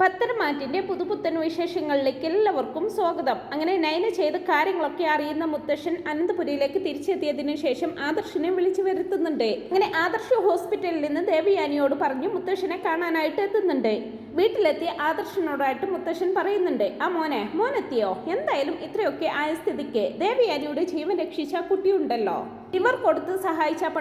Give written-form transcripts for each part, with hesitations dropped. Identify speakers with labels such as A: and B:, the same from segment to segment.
A: പത്തരമാറ്റിന്റെ പുതുപുത്തൻ വിശേഷങ്ങളിലേക്ക് എല്ലാവർക്കും സ്വാഗതം. അങ്ങനെ നയന ചെയ്ത കാര്യങ്ങളൊക്കെ അറിയുന്ന മുത്തശ്ശൻ അനന്തപുരിയിലേക്ക് തിരിച്ചെത്തിയതിനു ശേഷം ആദർശിനെ വിളിച്ചു വരുത്തുന്നുണ്ട്. അങ്ങനെ ആദർശ് ഹോസ്പിറ്റലിൽ നിന്ന് ദേവയാനിയോട് പറഞ്ഞു മുത്തശ്ശനെ കാണാനായിട്ട് എത്തുന്നുണ്ട്. വീട്ടിലെത്തിയ ആദർശനോടായിട്ട് മുത്തശ്ശൻ പറയുന്നുണ്ട്, ആ മോനെത്തിയോ? എന്തായാലും ഇത്രയൊക്കെ ആയ സ്ഥിതിക്ക് ദേവയാനിയുടെ ജീവൻ രക്ഷിച്ച കുട്ടിയുണ്ടല്ലോ, ഇവർ കൊടുത്ത് സഹായിച്ച ആ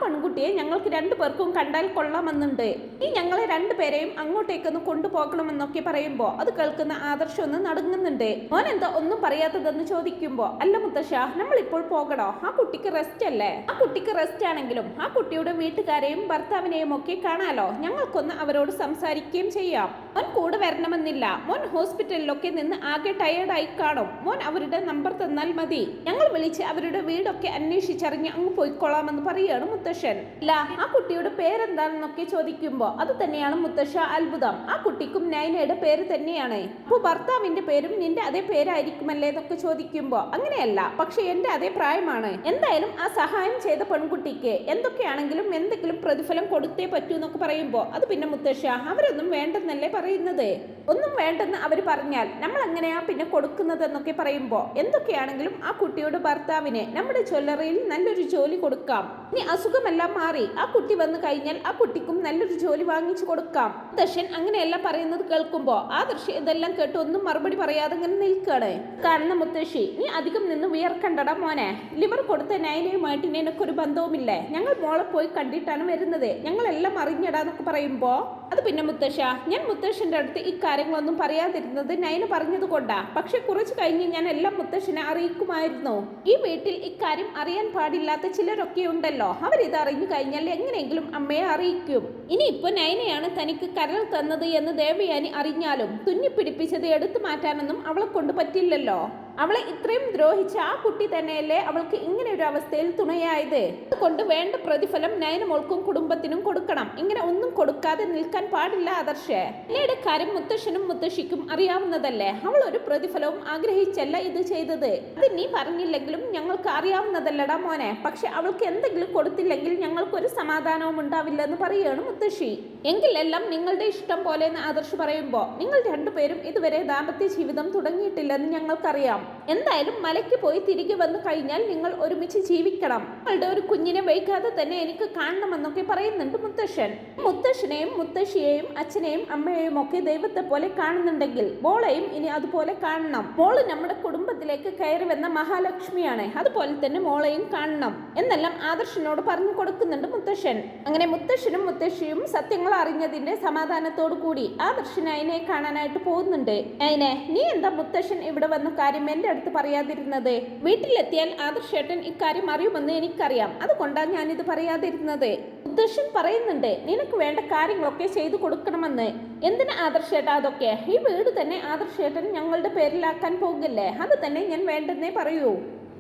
A: പെൺകുട്ടിയെ ഞങ്ങൾക്ക് രണ്ടുപേർക്കും കണ്ടാൽ കൊള്ളാമെന്നുണ്ട്. ഈ ഞങ്ങളെ രണ്ടുപേരെയും അങ്ങോട്ടേക്കൊന്ന് കൊണ്ടുപോകണമെന്നൊക്കെ പറയുമ്പോ അത് കേൾക്കുന്ന ആദർശം ഒന്ന് നടുങ്ങുന്നുണ്ട്. മോൻ എന്താ ഒന്നും പറയാത്തതെന്ന് ചോദിക്കുമ്പോ, അല്ല മുത്തശ്ശ, നമ്മളിപ്പോൾ പോകണോ? ആ കുട്ടിക്ക് റെസ്റ്റ് അല്ലേ? ആ കുട്ടിക്ക് റെസ്റ്റ് ആണെങ്കിലും ആ കുട്ടിയുടെ വീട്ടുകാരെയും ഭർത്താവിനെയും ഒക്കെ കാണാലോ, ഞങ്ങൾക്കൊന്ന് അവരോട് സംസാരിക്കുകയും ചെയ്യാം. മോൻ കൂടെ വരണമെന്നില്ല. മോൻ ഹോസ്പിറ്റലിലൊക്കെ നിന്ന് ആകെ ടയേർഡായി കാണും. മോൻ അവരുടെ നമ്പർ തന്നാൽ മതി, ഞങ്ങൾ വിളിച്ച് അവരുടെ വീടൊക്കെ അന്വേഷിച്ചറിഞ്ഞ് അങ്ങ് പോയിക്കൊള്ളാമെന്ന് പറയുകയാണ് മുത്തശ്ശൻ. അല്ല, ആ കുട്ടിയുടെ പേരെന്താണെന്നൊക്കെ ചോദിക്കുമ്പോ അത് തന്നെയാണ് മുത്തശ്ശ അത്ഭുതം. ആ കുട്ടിക്കും നയനയുടെ പേര് തന്നെയാണ്. അപ്പൊ ഭർത്താവിന്റെ പേരും നിന്റെ അതേ പേരായിരിക്കുമല്ലേ എന്നൊക്കെ ചോദിക്കുമ്പോ അങ്ങനെയല്ല, പക്ഷെ എന്റെ അതേ പ്രായമാണ്. എന്തായാലും ആ സഹായം ചെയ്ത പെൺകുട്ടിക്ക് എന്തൊക്കെയാണെങ്കിലും എന്തെങ്കിലും പ്രതിഫലം കൊടുത്തേ പറ്റൂ എന്നൊക്കെ പറയുമ്പോ അത് പിന്നെ മുത്തശ്ശ, അവരൊന്നും വേണ്ടെന്നല്ലേ പറയുന്നത്? ഒന്നും വേണ്ടെന്ന് അവർ പറഞ്ഞാൽ നമ്മൾ എങ്ങനെയാ പിന്നെ കൊടുക്കുന്നത് എന്നൊക്കെ പറയുമ്പോ എന്തൊക്കെയാണെങ്കിലും ആ കുട്ടിയുടെ ഭർത്താവിന് നമ്മുടെ ജ്വല്ലറിയിൽ നല്ലൊരു ജോലി കൊടുക്കാം. ഇനി അസുഖമെല്ലാം മാറി ആ കുട്ടി വന്നു കഴിഞ്ഞാൽ ആ കുട്ടിക്കും നല്ലൊരു ജോലി വാങ്ങിച്ചു കൊടുക്കാം. ദർശൻ അങ്ങനെയെല്ലാം പറയുന്നത് കേൾക്കുമ്പോ ആദർശ് ഇതെല്ലാം കേട്ട് ഒന്നും മറുപടി പറയാതെ ഇങ്ങനെ നിൽക്കുകയാണ്. കാരണം മുത്തശ്ശി, നീ അധികം നിന്ന് വിയർക്കണ്ടടാ മോനെ. ലിവർ കൊടുത്ത നയനയുമായിട്ട് നിനക്കൊരു ബന്ധവുമില്ലേ? ഞങ്ങൾ മോളെ പോയി കണ്ടിട്ടാണ് വരുന്നത്, ഞങ്ങളെല്ലാം അറിഞ്ഞടാന്നൊക്കെ പറയുമ്പോ അത് പിന്നെ മുത്തശ്ശ, ഞാൻ മുത്തശ്ശന്റെ അടുത്ത് ഈ കാര്യങ്ങളൊന്നും പറയാതിരുന്നത് നയന പറഞ്ഞത് കൊണ്ടാ. പക്ഷെ കുറച്ച് കഴിഞ്ഞ് ഞാൻ എല്ലാം മുത്തശ്ശനെ അറിയിക്കുമായിരുന്നു. ഈ വീട്ടിൽ ഇക്കാര്യം അറിയാൻ പാടില്ലാത്ത ചിലരൊക്കെ ഉണ്ടല്ലോ, അവരിത് അറിഞ്ഞു കഴിഞ്ഞാൽ എങ്ങനെയെങ്കിലും അമ്മയെ അറിയിക്കും. ഇനിയിപ്പോ നയനയാണ് തനിക്ക് കരൾ തന്നത് എന്ന് ദേവയാനി അറിഞ്ഞാലും തുന്നിപ്പിടിപ്പിച്ചത് എടുത്തു മാറ്റാനൊന്നും അവളെ കൊണ്ട് പറ്റില്ലല്ലോ. അവളെ ഇത്രയും ദ്രോഹിച്ച ആ കുട്ടി തന്നെയല്ലേ അവൾക്ക് ഇങ്ങനെ ഒരു അവസ്ഥയിൽ തുണയായത്. അതുകൊണ്ട് വേണ്ട പ്രതിഫലം നയനമോൾക്കും കുടുംബത്തിനും കൊടുക്കണം. ഇങ്ങനെ ഒന്നും കൊടുക്കാതെ നിൽക്കാൻ പാടില്ല ആദർശേ. എന്നയുടെ കാര്യം മുത്തശ്ശനും മുത്തശ്ശിക്കും അറിയാവുന്നതല്ലേ. അവൾ ഒരു പ്രതിഫലവും ആഗ്രഹിച്ചല്ല ഇത് ചെയ്തത്. അത് നീ പറഞ്ഞില്ലെങ്കിലും ഞങ്ങൾക്ക് അറിയാവുന്നതല്ലടാ മോനെ. പക്ഷെ അവൾക്ക് എന്തെങ്കിലും കൊടുത്തില്ലെങ്കിൽ ഞങ്ങൾക്കൊരു സമാധാനവും ഉണ്ടാവില്ലെന്ന് പറയുകയാണ് മുത്തശ്ശി. എങ്കിൽ എല്ലാം നിങ്ങളുടെ ഇഷ്ടം പോലെ എന്ന് ആദർശ് പറയുമ്പോ, നിങ്ങൾ രണ്ടുപേരും ഇതുവരെ ദാമ്പത്യ ജീവിതം തുടങ്ങിയിട്ടില്ലെന്ന് ഞങ്ങൾക്കറിയാം. എന്തായാലും മലയ്ക്ക് പോയി തിരികെ വന്നു കഴിഞ്ഞാൽ നിങ്ങൾ ഒരുമിച്ച് ജീവിക്കണം. നിങ്ങളുടെ ഒരു കുഞ്ഞിനെ വൈകാതെ തന്നെ എനിക്ക് കാണണമെന്നൊക്കെ പറയുന്നുണ്ട് മുത്തശ്ശൻ. മുത്തശ്ശനെയും മുത്തശ്ശിയെയും അച്ഛനെയും അമ്മയെയും ഒക്കെ ദൈവത്തെ പോലെ കാണുന്നുണ്ടെങ്കിൽ മോളെയും ഇനി അതുപോലെ കാണണം. മോള് നമ്മുടെ കുടുംബത്തിലേക്ക് കയറി വന്ന മഹാലക്ഷ്മിയാണ്, അതുപോലെ തന്നെ മോളെയും കാണണം എന്നെല്ലാം ആദർശനോട് പറഞ്ഞു കൊടുക്കുന്നുണ്ട് മുത്തശ്ശൻ. അങ്ങനെ മുത്തശ്ശനും മുത്തശ്ശിയും സത്യങ്ങൾ അറിഞ്ഞതിന്റെ സമാധാനത്തോടു കൂടി ആദർശൻ നയനെ കാണാനായിട്ട് പോകുന്നുണ്ട്. നയനെ, നീ എന്താ മുത്തശ്ശൻ ഇവിടെ വന്ന കാര്യം എന്റെ അടുത്ത് പറയാതിരുന്നത്? വീട്ടിലെത്തിയാൽ ആദർശേട്ടൻ ഇക്കാര്യം അറിയുമെന്ന് എനിക്കറിയാം, അതുകൊണ്ടാണ് ഞാനിത് പറയാതിരുന്നത്. മുത്തശ്ശൻ പറയുന്നുണ്ട് നിനക്ക് വേണ്ട കാര്യങ്ങളൊക്കെ ചെയ്തു കൊടുക്കണമെന്ന്. എന്തിനാ ആദർശേട്ടാ അതൊക്കെ? ഈ വീട് തന്നെ ആദർശേട്ടൻ ഞങ്ങളുടെ പേരിലാക്കാൻ പോകില്ലേ? അത് തന്നെ ഞാൻ വേണ്ടെന്നേ പറയൂ.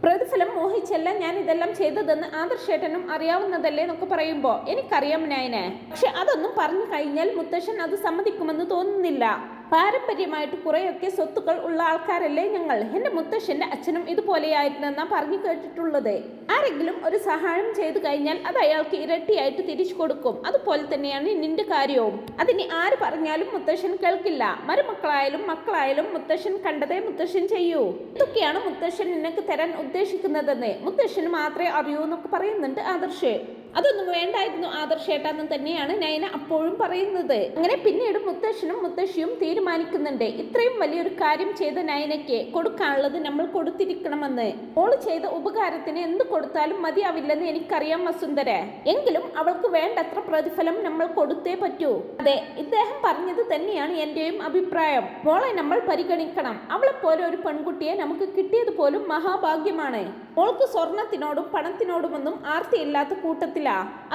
A: പ്രതിഫലം മോഹിച്ചല്ല ഞാൻ ഇതെല്ലാം ചെയ്തതെന്ന് ആദർശേട്ടനും അറിയാവുന്നതല്ലേ എന്നൊക്കെ പറയുമ്പോ എനിക്കറിയാം നയനെ. പക്ഷെ അതൊന്നും പറഞ്ഞു കഴിഞ്ഞാൽ മുത്തശ്ശൻ അത് സമ്മതിക്കുമെന്ന് തോന്നുന്നില്ല. പാരമ്പര്യമായിട്ട് കുറെയൊക്കെ സ്വത്തുക്കൾ ഉള്ള ആൾക്കാരല്ലേ ഞങ്ങൾ. എന്റെ മുത്തശ്ശന്റെ അച്ഛനും ഇതുപോലെയായിരുന്നെന്നാ പറഞ്ഞു കേട്ടിട്ടുള്ളത്. ആരെങ്കിലും ഒരു സഹായം ചെയ്തു കഴിഞ്ഞാൽ അത് അയാൾക്ക് ഇരട്ടിയായിട്ട് തിരിച്ചു കൊടുക്കും. അതുപോലെ തന്നെയാണ് നിന്റെ കാര്യവും. അതിനി ആര് പറഞ്ഞാലും മുത്തശ്ശൻ കേൾക്കില്ല. മരുമക്കളായാലും മക്കളായാലും മുത്തശ്ശൻ കണ്ടതേ മുത്തശ്ശൻ ചെയ്യൂ. ഇതൊക്കെയാണ് മുത്തശ്ശൻ നിനക്ക് തരാൻ ഉദ്ദേശിക്കുന്നതെന്ന് മുത്തശ്ശന് മാത്രമേ അറിയൂ എന്നൊക്കെ പറയുന്നുണ്ട് ആദർശ്. അതൊന്നും വേണ്ടായിരുന്നു ആദർശേട്ടാന്ന് തന്നെയാണ് നയന അപ്പോഴും പറയുന്നത്. അങ്ങനെ പിന്നീട് മുത്തശ്ശനും മുത്തശ്ശിയും തീരുമാനിക്കുന്നുണ്ട് ഇത്രയും വലിയൊരു കാര്യം ചെയ്ത നയനയ്ക്ക് കൊടുക്കാനുള്ളത് നമ്മൾ കൊടുത്തിരിക്കണമെന്ന്. ഓള് ചെയ്ത ഉപകാരത്തിന് എന്ത് കൊടുത്താലും മതിയാവില്ലെന്ന് എനിക്കറിയാം വസുന്ധര. എങ്കിലും അവൾക്ക് വേണ്ടത്ര പ്രതിഫലം നമ്മൾ കൊടുത്തേ പറ്റൂ. അതെ, ഇദ്ദേഹം പറഞ്ഞത് തന്നെയാണ് എന്റെയും അഭിപ്രായം. മോളെ നമ്മൾ പരിഗണിക്കണം. അവളെ പോലെ ഒരു പെൺകുട്ടിയെ നമുക്ക് കിട്ടിയത് പോലും മഹാഭാഗ്യമാണ്. മോൾക്ക് സ്വർണത്തിനോടും പണത്തിനോടുമൊന്നും ആർത്തിയില്ലാത്ത കൂട്ടത്തിൽ.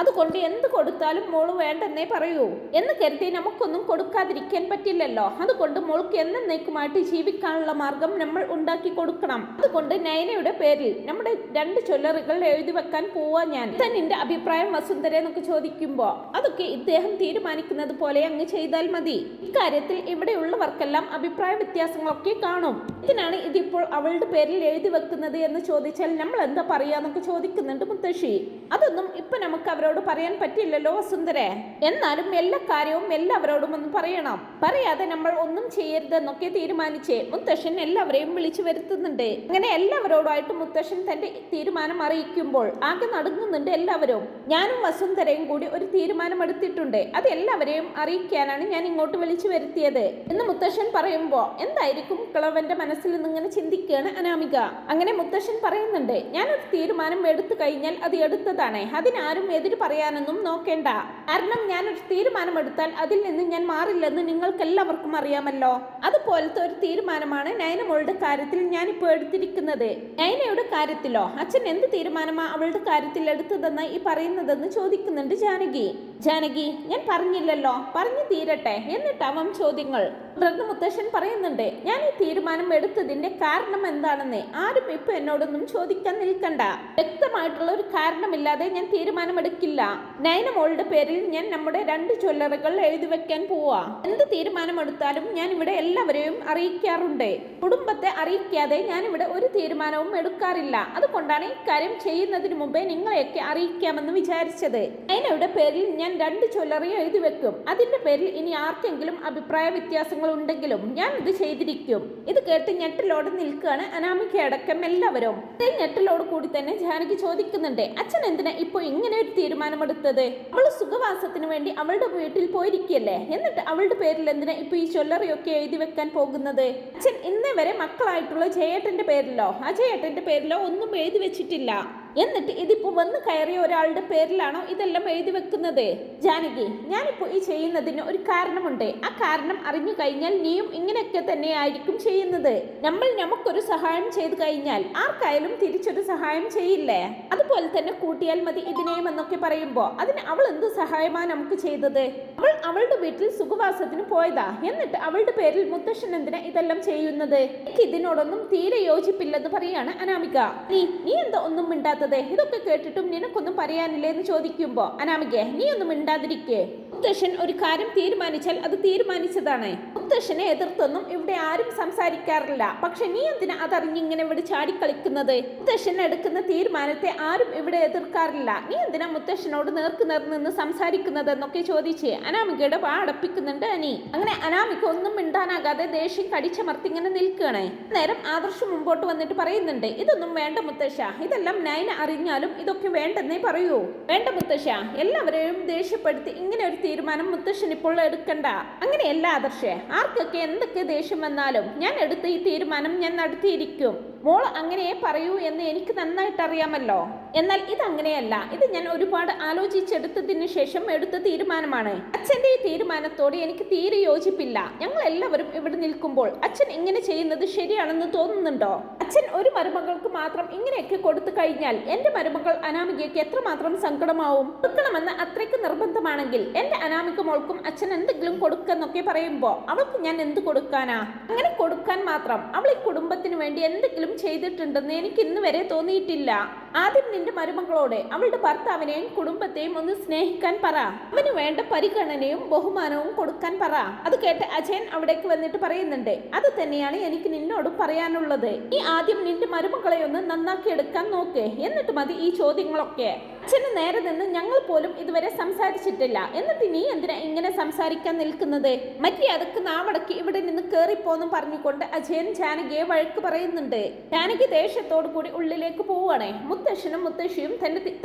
A: അതുകൊണ്ട് എന്ത് കൊടുത്താലും മോള് വേണ്ടെന്നേ പറയൂ എന്ന് കരുതി നമുക്കൊന്നും കൊടുക്കാതിരിക്കാൻ പറ്റില്ലല്ലോ. അതുകൊണ്ട് മോൾക്ക് എന്നേക്കുമായിട്ട് ജീവിക്കാനുള്ള മാർഗം നമ്മൾ ഉണ്ടാക്കി കൊടുക്കണം. അതുകൊണ്ട് നയനയുടെ പേരിൽ നമ്മുടെ 2 ജ്വല്ലറികൾ എഴുതി വെക്കാൻ പോവാ ഞാൻ. നിന്റെ അഭിപ്രായം വസുന്ധര എന്നൊക്കെ ചോദിക്കുമ്പോ അതൊക്കെ ഇദ്ദേഹം തീരുമാനിക്കുന്നത് പോലെ അങ്ങ് ചെയ്താൽ മതി. ഇക്കാര്യത്തിൽ ഇവിടെയുള്ളവർക്കെല്ലാം അഭിപ്രായ വ്യത്യാസങ്ങളൊക്കെ കാണും. ഇതിനാണ് ഇതിപ്പോൾ അവളുടെ പേരിൽ എഴുതി വെക്കുന്നത് എന്ന് ചോദിച്ചാൽ നമ്മൾ എന്താ പറയാന്നൊക്കെ ചോദിക്കുന്നുണ്ട് മുത്തശ്ശി. അതൊന്നും ഇപ്പൊ ഇപ്പൊ നമുക്ക് അവരോട് പറയാൻ പറ്റില്ലല്ലോ വസുന്ധരെ. എന്നാലും എല്ലാ കാര്യവും എല്ലാവരോടും ഒന്ന് പറയണം. പറയാതെ നമ്മൾ ഒന്നും ചെയ്യരുതെന്നൊക്കെ തീരുമാനിച്ച് മുത്തശ്ശൻ എല്ലാവരെയും വിളിച്ചു വരുത്തുന്നുണ്ട്. അങ്ങനെ എല്ലാവരോടായിട്ട് മുത്തശ്ശൻ തന്റെ തീരുമാനം അറിയിക്കുമ്പോൾ ആകെ നടുങ്ങുന്നുണ്ട് എല്ലാവരും. ഞാനും വസുന്ധരയും കൂടി ഒരു തീരുമാനം എടുത്തിട്ടുണ്ട്. അത് എല്ലാവരെയും അറിയിക്കാനാണ് ഞാൻ ഇങ്ങോട്ട് വിളിച്ചു വരുത്തിയത് എന്ന് മുത്തശ്ശൻ പറയുമ്പോ എന്തായിരിക്കും കിളവന്റെ മനസ്സിൽ നിന്നിങ്ങനെ ചിന്തിക്കുകയാണ് അനാമിക. അങ്ങനെ മുത്തശ്ശൻ പറയുന്നുണ്ട്, ഞാനൊരു തീരുമാനം എടുത്തു കഴിഞ്ഞാൽ അത് എടുത്തതാണ്. അതിനാരും എതിര് പറയാനൊന്നും നോക്കേണ്ട. കാരണം ഞാനൊരു തീരുമാനം എടുത്താൽ അതിൽ നിന്ന് ഞാൻ മാറില്ലെന്ന് നിങ്ങൾക്ക് എല്ലാവർക്കും അറിയാമല്ലോ. അതുപോലത്തെ ഒരു തീരുമാനമാണ് നയനമോളുടെ കാര്യത്തിൽ ഞാനിപ്പോൾ എടുത്തിരിക്കുന്നത്. നയനയുടെ കാര്യത്തിലോ അച്ഛൻ എന്ത് തീരുമാനമാണ് അവളുടെ കാര്യത്തിൽ എടുത്തതെന്ന് ഈ പറയുന്നതെന്ന് ചോദിക്കുന്നുണ്ട് ജാനകി. ജാനകി, ഞാൻ പറഞ്ഞില്ലല്ലോ, പറഞ്ഞു തീരട്ടെ എന്നിട്ടാവാം ചോദ്യങ്ങൾ. തുടർന്ന് മുത്തശ്ശൻ പറയുന്നുണ്ട്, ഞാൻ ഈ തീരുമാനം എടുത്തതിന്റെ കാരണം എന്താണെന്ന് ആരും ഇപ്പൊ എന്നോടൊന്നും ചോദിക്കാൻ നിൽക്കണ്ട. വ്യക്തമായിട്ടുള്ള ഒരു കാരണമില്ലാതെ ഞാൻ തീരുമാനമെടുക്കില്ല. നയനമോളുടെ പേരിൽ ഞാൻ നമ്മുടെ 2 ജ്വല്ലറികൾ എഴുതി വെക്കാൻ പോവാ. എന്ത് തീരുമാനമെടുത്താലും ഞാൻ ഇവിടെ എല്ലാവരെയും അറിയിക്കാറുണ്ട്. കുടുംബത്തെ അറിയിക്കാതെ ഞാൻ ഇവിടെ ഒരു തീരുമാനവും എടുക്കാറില്ല. അതുകൊണ്ടാണ് ഇക്കാര്യം ചെയ്യുന്നതിന് മുമ്പേ നിങ്ങളെയൊക്കെ അറിയിക്കാമെന്ന് വിചാരിച്ചത്. നയനയുടെ പേരിൽ ഞാൻ 2 ജ്വല്ലറി എഴുതി വെക്കും. അതിന്റെ പേരിൽ ഇനി ആർക്കെങ്കിലും അഭിപ്രായ വ്യത്യാസങ്ങൾ ഉണ്ടെങ്കിലും ഞാൻ ഇത് ചെയ്തിരിക്കും. ഇത് കേട്ട് ഞെട്ടലോട് നിൽക്കുകയാണ് അനാമികയടക്കം എല്ലാവരും. അതേ ഞെട്ടലോട് കൂടി തന്നെ ജാനകി ചോദിക്കുന്നുണ്ട്, അച്ഛൻ എന്തിനാ ഇപ്പൊ ഇങ്ങനെ ഒരു തീരുമാനമെടുത്തത്? അവള് സുഖവാസത്തിന് വേണ്ടി അവളുടെ വീട്ടിൽ പോയിരിക്കല്ലേ, എന്നിട്ട് അവളുടെ പേരിൽ എന്തിനാ ഇപ്പൊ ഈ ജ്വല്ലറിയൊക്കെ എഴുതി വെക്കാൻ പോകുന്നത്? അച്ഛൻ ഇന്നേ വരെ മക്കളായിട്ടുള്ള ജയേട്ടന്റെ പേരിലോ അജയേട്ടന്റെ പേരിലോ ഒന്നും എഴുതി വെച്ചിട്ടില്ല. എന്നിട്ട് ഇതിപ്പോ വന്ന് കയറിയ ഒരാളുടെ പേരിലാണോ ഇതെല്ലാം എഴുതി വെക്കുന്നത്? ജാനകി, ഞാനിപ്പോ ഈ ചെയ്യുന്നതിന് ഒരു കാരണമുണ്ട്. ആ കാരണം അറിഞ്ഞു കഴിഞ്ഞാൽ നീയും ഇങ്ങനെയൊക്കെ തന്നെയായിരിക്കും ചെയ്യുന്നത്. നമുക്കൊരു സഹായം ചെയ്തു കഴിഞ്ഞാൽ ആർക്കായാലും തിരിച്ചൊരു സഹായം ചെയ്യില്ലേ? അതുപോലെ തന്നെ കൂട്ടിയാൽ മതി ഇതിനെയും എന്നൊക്കെ പറയുമ്പോ അതിന് അവൾ എന്ത് സഹായമാണ് നമുക്ക് ചെയ്തത്? അവളുടെ വീട്ടിൽ സുഖവാസത്തിന് പോയതാ. എന്നിട്ട് അവളുടെ പേരിൽ മുത്തശ്ശൻ എന്തിനാ ഇതെല്ലാം ചെയ്യുന്നത്? എനിക്ക് ഇതിനോടൊന്നും തീരെ യോജിപ്പില്ലെന്ന് പറയാണ് അനാമിക. നീ എന്താ ഒന്നും മിണ്ടാത്തത്? ഇതൊക്കെ കേട്ടിട്ടും നിനക്കൊന്നും പറയാനില്ലേ എന്ന് ചോദിക്കുമ്പോ അനാമികെ, നീ ഒന്നും മിണ്ടാതിരിക്കേ. മുത്തശ്ശൻ ഒരു കാര്യം തീരുമാനിച്ചാൽ അത് തീരുമാനിച്ചതാണ്. മുത്തശ്ശനെ എതിർത്തൊന്നും ഇവിടെ ആരും സംസാരിക്കാറില്ല. പക്ഷെ നീ എന്തിനാ അതറിഞ്ഞിങ്ങനെ ഇവിടെ ചാടിക്കളിക്കുന്നത്? മുത്തശ്ശൻ എടുക്കുന്ന തീരുമാനത്തെ ആരും ഇവിടെ എതിർക്കാറില്ല. നീ എന്തിനാ മുത്തശ്ശനോട് നേർക്കുനേർ നിന്ന് സംസാരിക്കുന്നത് എന്നൊക്കെ ചോദിച്ച് അനാമികയുടെ വാ അടപ്പിക്കുന്നുണ്ട് അനി. അങ്ങനെ അനാമിക ഒന്നും മിണ്ടാനാകാതെ ദേഷ്യം കടിച്ചമർത്തി ഇങ്ങനെ നിൽക്കുകയാണ്. നേരം ആദർശ് മുമ്പോട്ട് വന്നിട്ട് പറയുന്നുണ്ട്, ഇതൊന്നും വേണ്ട മുത്തശ്ശ, ഇതെല്ലാം നയന അറിഞ്ഞാലും ഇതൊക്കെ വേണ്ടെന്നേ പറയൂ. വേണ്ട മുത്തശ്ശ, എല്ലാവരെയും ദേഷ്യപ്പെടുത്തി ഇങ്ങനെ ഒരു തീരുമാനം മുത്തശ്ശൻ ഇപ്പോൾ എടുക്കണ്ട. അങ്ങനെയല്ല ആദർശേ, ആർക്കൊക്കെ എന്തൊക്കെ ദേഷ്യം വന്നാലും ഞാൻ എടുത്ത ഈ തീരുമാനം ഞാൻ നടത്തിയിരിക്കും. മോൾ അങ്ങനെ പറയൂ എന്ന് എനിക്ക് നന്നായിട്ട് അറിയാമല്ലോ. എന്നാൽ ഇതങ്ങനെയല്ല. ഇത് ഞാൻ ഒരുപാട് ആലോചിച്ചെടുത്തതിന് ശേഷം എടുത്ത തീരുമാനമാണ്. അച്ഛന്റെ ഈ തീരുമാനത്തോട് എനിക്ക് തീരെ യോജിപ്പില്ല. ഞങ്ങൾ എല്ലാവരും ഇവിടെ നിൽക്കുമ്പോൾ അച്ഛൻ ഇങ്ങനെ ചെയ്യുന്നത് ശരിയാണെന്ന് തോന്നുന്നുണ്ടോ? അച്ഛൻ ഒരു മരുമകൾക്ക് മാത്രം ഇങ്ങനെയൊക്കെ കൊടുത്തു കഴിഞ്ഞാൽ എന്റെ മരുമകൾ അനാമികയ്ക്ക് എത്രമാത്രം സങ്കടമാവും? കൊടുക്കണമെന്ന് അത്രയ്ക്ക് നിർബന്ധമാണെങ്കിൽ എന്റെ അനാമിക മോൾക്കും അച്ഛൻ എന്തെങ്കിലും കൊടുക്കെന്നൊക്കെ പറയുമ്പോ അവൾക്ക് ഞാൻ എന്ത് കൊടുക്കാനാ? അങ്ങനെ കൊടുക്കാൻ മാത്രം അവൾ ഈ കുടുംബത്തിന് വേണ്ടി എന്തെങ്കിലും ചെയ്തിട്ടുണ്ടെന്ന് എനിക്ക് ഇന്ന് വരെ തോന്നിയിട്ടില്ല. ആദ്യം നിന്റെ മരുമകളോട് അവളുടെ ഭർത്താവിനെയും കുടുംബത്തെയും ഒന്ന് സ്നേഹിക്കാൻ പറ. അവന് വേണ്ട പരിഗണനയും ബഹുമാനവും കൊടുക്കാൻ പറ. അത് കേട്ട് അജയൻ അവിടേക്ക് വന്നിട്ട് പറയുന്നുണ്ട്, അത് തന്നെയാണ് എനിക്ക് നിന്നോട് പറയാനുള്ളത്. നീ ആദ്യം നിന്റെ മരുമകളെ ഒന്ന് നന്നാക്കി എടുക്കാൻ നോക്ക്. എന്നിട്ട് മതി ഈ ചോദ്യങ്ങളൊക്കെ. അച്ഛന് നേരെ നിന്ന് ഞങ്ങൾ പോലും ഇതുവരെ സംസാരിച്ചിട്ടില്ല. എന്നിട്ട് നീ എന്തിനാ ഇങ്ങനെ സംസാരിക്കാൻ നിൽക്കുന്നത്? മര്യാദക്ക് നാവടക്കി ഇവിടെ നിന്ന് കേറിപ്പോന്നും പറഞ്ഞുകൊണ്ട് അജയൻ ജാനകിയെ വഴക്ക് പറയുന്നുണ്ട്. ജാനകി ദേഷ്യത്തോടു കൂടി ഉള്ളിലേക്ക് പോവുകയാണ്. മുത്തശ്ശനും മുത്തശ്ശിയും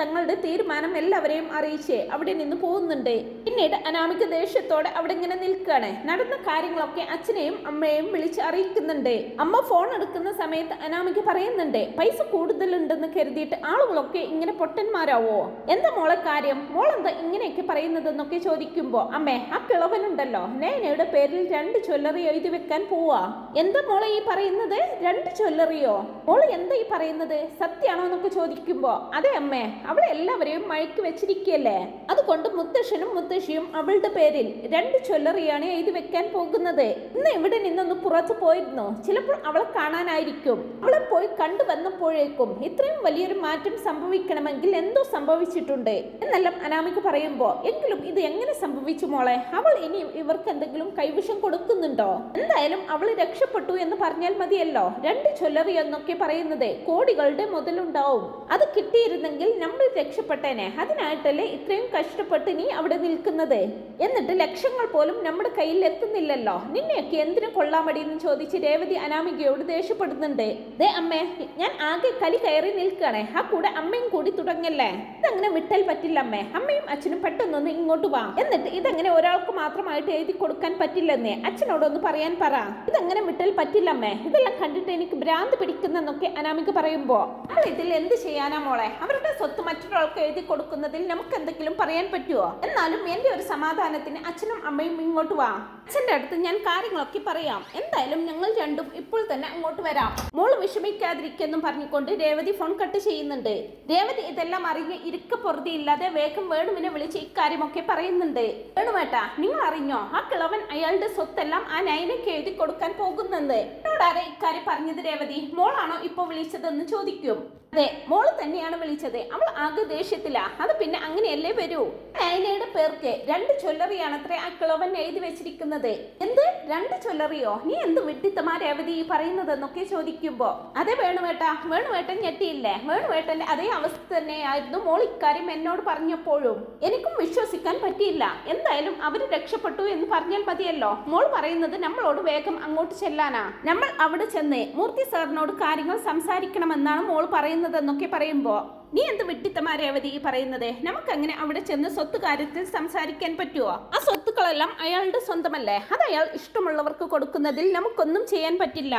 A: തങ്ങളുടെ തീരുമാനം എല്ലാവരെയും അറിയിച്ച് അവിടെ നിന്ന് പോകുന്നുണ്ട്. പിന്നീട് അനാമിക ദേഷ്യത്തോടെ അവിടെ ഇങ്ങനെ നിൽക്കുകയാണ്. നടന്ന കാര്യങ്ങളൊക്കെ അച്ഛനെയും അമ്മയെയും വിളിച്ച് അറിയിക്കുന്നുണ്ട്. അമ്മ ഫോൺ എടുക്കുന്ന സമയത്ത് അനാമിക പറയുന്നുണ്ട്, പൈസ കൂടുതലുണ്ടെന്ന് കരുതിയിട്ട് ആളുകളൊക്കെ ഇങ്ങനെ പൊട്ടന്മാരാവോ? എന്താ മോളെ കാര്യം? മോളെന്താ ഇങ്ങനെയൊക്കെ പറയുന്നതെന്നൊക്കെ ചോദിക്കുമ്പോ അമ്മേ, ആ കിളവനുണ്ടല്ലോ നയനയുടെ പേരിൽ 2 ജ്വല്ലറി എഴുതി വെക്കാൻ പോവാ. എന്താ മോളെ ഈ പറയുന്നത്? 2 ജ്വല്ലറിയോ? മോള് എന്താ ഈ പറയുന്നത്? സത്യാണോ എന്നൊക്കെ ചോദിക്കുമ്പോ അതെ അമ്മേ, അവളെ എല്ലാവരെയും മഴയ്ക്ക് വെച്ചിരിക്കല്ലേ. അതുകൊണ്ട് മുത്തശ്ശനും മുത്തശ്ശിയും അവളുടെ പേരിൽ 2 ജ്വല്ലറിയാണ് എഴുതി വെക്കാൻ പോകുന്നത്. ഇന്ന് ഇവിടെ നിന്നൊന്ന് പുറത്തു പോയിരുന്നു. ചിലപ്പോൾ അവളെ കാണാനായിരിക്കും. അവളെ പോയി കണ്ടു വന്നപ്പോഴേക്കും ഇത്രയും വലിയൊരു മാറ്റം സംഭവിക്കണമെങ്കിൽ എന്തോ സംഭവിച്ചിട്ടുണ്ട് എന്നെല്ലാം അനാമിക പറയുമ്പോൾ, എങ്കിലും ഇത് എങ്ങനെ സംഭവിച്ചു മോളെ? അവൾ ഇനി ഇവർക്ക് എന്തെങ്കിലും കൈവശം കൊടുക്കുന്നുണ്ടോ? എന്തായാലും അവൾ രക്ഷപ്പെട്ടു എന്ന് പറഞ്ഞാൽ മതിയല്ലോ. 2 ജ്വല്ലറി എന്നൊക്കെ പറയുന്നത് കോടികളുടെ മുതലുണ്ടാവും. അത് കിട്ടിയിരുന്നെങ്കിൽ നമ്മൾ രക്ഷപ്പെട്ടേനെ. അതിനായിട്ടല്ലേ ഇത്രയും കഷ്ടപ്പെട്ട് നീ അവിടെ നിൽക്കുന്നത്? എന്നിട്ട് ലക്ഷങ്ങൾ പോലും നമ്മുടെ കയ്യിൽ എത്തുന്നില്ലല്ലോ. നിന്നെയൊക്കെ എന്തിനു കൊള്ളാമടി എന്ന് ചോദിച്ച് രേവതി അനാമികയോട് ദേഷ്യപ്പെടുന്നുണ്ട്. ദേ അമ്മേ, ഞാൻ ആകെ കലി കയറി നിൽക്കുകയാണേ. ആ കൂടെ അമ്മയും കൂടി തുടങ്ങല്ലേ. ഇതങ്ങനെ വിട്ടാൽ പറ്റില്ല അമ്മേ. അമ്മയും അച്ഛനും പെട്ടെന്നൊന്ന് ഇങ്ങോട്ട് വാ. എന്നിട്ട് ഇതങ്ങനെ ഒരാൾക്ക് മാത്രമായിട്ട് എഴുതി കൊടുക്കാൻ പറ്റില്ലെന്നേ അച്ഛനോടൊന്ന് പറയാൻ പറ. ഇതങ്ങനെ വിട്ടാൽ പറ്റില്ലമ്മേ. ഇതെല്ലാം കണ്ടിട്ട് എനിക്ക് ഭ്രാന്ത് പിടിക്കുന്നെന്നൊക്കെ അനാമിക പറയുമ്പോ, നമ്മൾ ഇതിൽ എന്ത് ചെയ്യാനാ മോളെ? അവരുടെ സ്വത്ത് മറ്റൊരാൾക്ക് എഴുതി കൊടുക്കുന്നതിൽ നമുക്ക് എന്തെങ്കിലും പറയാൻ പറ്റുമോ? എന്നാലും എന്റെ ഒരു സമാധാനത്തിന് അച്ഛനും അമ്മയും ഇങ്ങോട്ട് വാ. അച്ഛന്റെ അടുത്ത് ഞാൻ കാര്യങ്ങളൊക്കെ പറയാം. എന്തായാലും ഞങ്ങൾ രണ്ടും ഇപ്പോൾ തന്നെ അങ്ങോട്ട് വരാം. മോള് വിഷമിക്കാതിരിക്കെന്നും പറഞ്ഞുകൊണ്ട് രേവതി ഫോൺ കട്ട് ചെയ്യുന്നുണ്ട്. രേവതി ഇതെല്ലാം അറിഞ്ഞ് ഇരിക്ക പൊറുതിയില്ലാതെ വേഗം വേണുവിനെ വിളിച്ച് ഇക്കാര്യമൊക്കെ പറയുന്നുണ്ട്. വേണുവേട്ടാ, നിങ്ങൾ അറിഞ്ഞോ? ആ കിളവൻ അയാളുടെ സ്വത്തെല്ലാം ആ നയനയ്ക്ക് എഴുതി കൊടുക്കാൻ പോകുന്നത്. എന്നോടാരെ ഇക്കാര്യം പറഞ്ഞത് രേവതി? മോളാണോ ഇപ്പൊ വിളിച്ചതെന്ന് ചോദിക്കും. അതെ, മോള് തന്നെയാണ് വിളിച്ചത്. അവൾ ആകെ ദേഷ്യത്തിലാ. അത് പിന്നെ അങ്ങനെയല്ലേ വരൂ. നയനയുടെ പേർക്ക് 2 ജ്വല്ലറിയാണത്രേ ആ കിളവൻ എഴുതി വെച്ചിരിക്കുന്നത്. എന്ത് 2 ജ്വല്ലറിയോ? നീ എന്ത് വിഡ്ഢിത്തമാ രേവതി ഈ പറയുന്നതെന്നൊക്കെ ചോദിക്കുമ്പോ, അതെ വേണുവേട്ടാ, വേണുവേട്ടൻ ഞെട്ടിയില്ലേ? വേണുവേട്ടന്റെ അതേ അവസ്ഥ തന്നെയായിരുന്നു മോൾ ഇക്കാര്യം എന്നോട് പറഞ്ഞപ്പോഴും. എനിക്കും വിശ്വസിക്കാൻ പറ്റിയില്ല. എന്തായാലും അവര് രക്ഷപ്പെട്ടു എന്ന് പറഞ്ഞാൽ മതിയല്ലോ. മോൾ പറയുന്നത് നമ്മളോട് വേഗം അങ്ങോട്ട് ചെല്ലാനാ. നമ്മൾ അവിടെ ചെന്ന് മൂർത്തി സാറിനോട് കാര്യങ്ങൾ സംസാരിക്കണമെന്നാണ് മോൾ പറയുന്നതെന്നൊക്കെ പറയുമ്പോ, നീ എന്ത് വിഡ്ഢിത്തമാ രേവതി ഈ പറയുന്നത്? നമുക്കങ്ങനെ അവിടെ ചെന്ന് സ്വത്ത് കാര്യത്തിൽ സംസാരിക്കാൻ പറ്റുമോ? ആ സ്വത്തുക്കളെല്ലാം അയാളുടെ സ്വന്തമല്ലേ? അത് അയാൾ ഇഷ്ടമുള്ളവർക്ക് കൊടുക്കുന്നതിൽ നമുക്കൊന്നും ചെയ്യാൻ പറ്റില്ല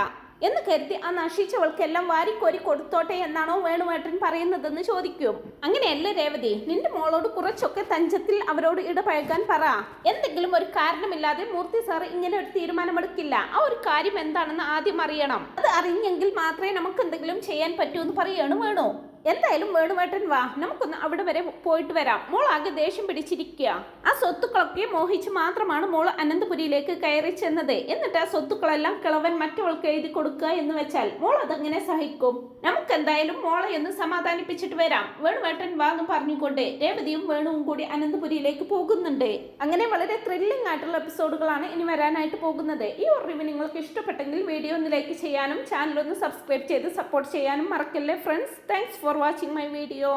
A: എന്ന് കരുതി ആ നശിച്ചവൾക്കെല്ലാം വാരിക്കോരി കൊടുത്തോട്ടെ എന്നാണോ വേണുവേട്ടൻ പറയുന്നതെന്ന് ചോദിക്കും. അങ്ങനെയല്ല രേവതി, നിന്റെ മോളോട് കുറച്ചൊക്കെ തഞ്ചത്തിൽ അവരോട് ഇടപഴകാൻ പറ. എന്തെങ്കിലും ഒരു കാരണമില്ലാതെ മൂർത്തി സാർ ഇങ്ങനെ ഒരു തീരുമാനമെടുക്കില്ല. ആ ഒരു കാര്യം എന്താണെന്ന് ആദ്യം അറിയണം. അത് അറിഞ്ഞെങ്കിൽ മാത്രമേ നമുക്ക് എന്തെങ്കിലും ചെയ്യാൻ പറ്റൂ എന്ന് പറയാണ് വേണു. എന്തായാലും വേണുവേട്ടൻ വാ, നമുക്കൊന്ന് അവിടെ വരെ പോയിട്ട് വരാം. മോൾ ആകെ ദേഷ്യം പിടിച്ചിരിക്കുക. ആ സ്വത്തുക്കളൊക്കെ മോഹിച്ച് മാത്രമാണ് മോൾ അനന്തപുരിയിലേക്ക് കയറി ചെന്നത്. എന്നിട്ട് ആ സ്വത്തുക്കളെല്ലാം കിളവൻ മറ്റവൾക്ക് എഴുതി കൊടുക്കുക എന്ന് വെച്ചാൽ മോൾ അതെങ്ങനെ സഹിക്കും? നമുക്കെന്തായാലും മോളെ ഒന്ന് സമാധാനിപ്പിച്ചിട്ട് വരാം. വേണുവേട്ടൻ വാ എന്ന് പറഞ്ഞുകൊണ്ട് രേവതിയും വേണുവും കൂടി അനന്തപുരിയിലേക്ക് പോകുന്നുണ്ട്. അങ്ങനെ വളരെ ത്രില്ലിംഗ് ആയിട്ടുള്ള എപ്പിസോഡുകളാണ് ഇനി വരാനായിട്ട് പോകുന്നത്. ഈ ഒരു റിവ്യൂ നിങ്ങൾക്ക് ഇഷ്ടപ്പെട്ടെങ്കിൽ വീഡിയോ ഒന്ന് ലൈക്ക് ചെയ്യാനും ചാനൽ ഒന്ന് സബ്സ്ക്രൈബ് ചെയ്ത് സപ്പോർട്ട് ചെയ്യാനും മറക്കല്ലേ friends. Thanks for watching my video.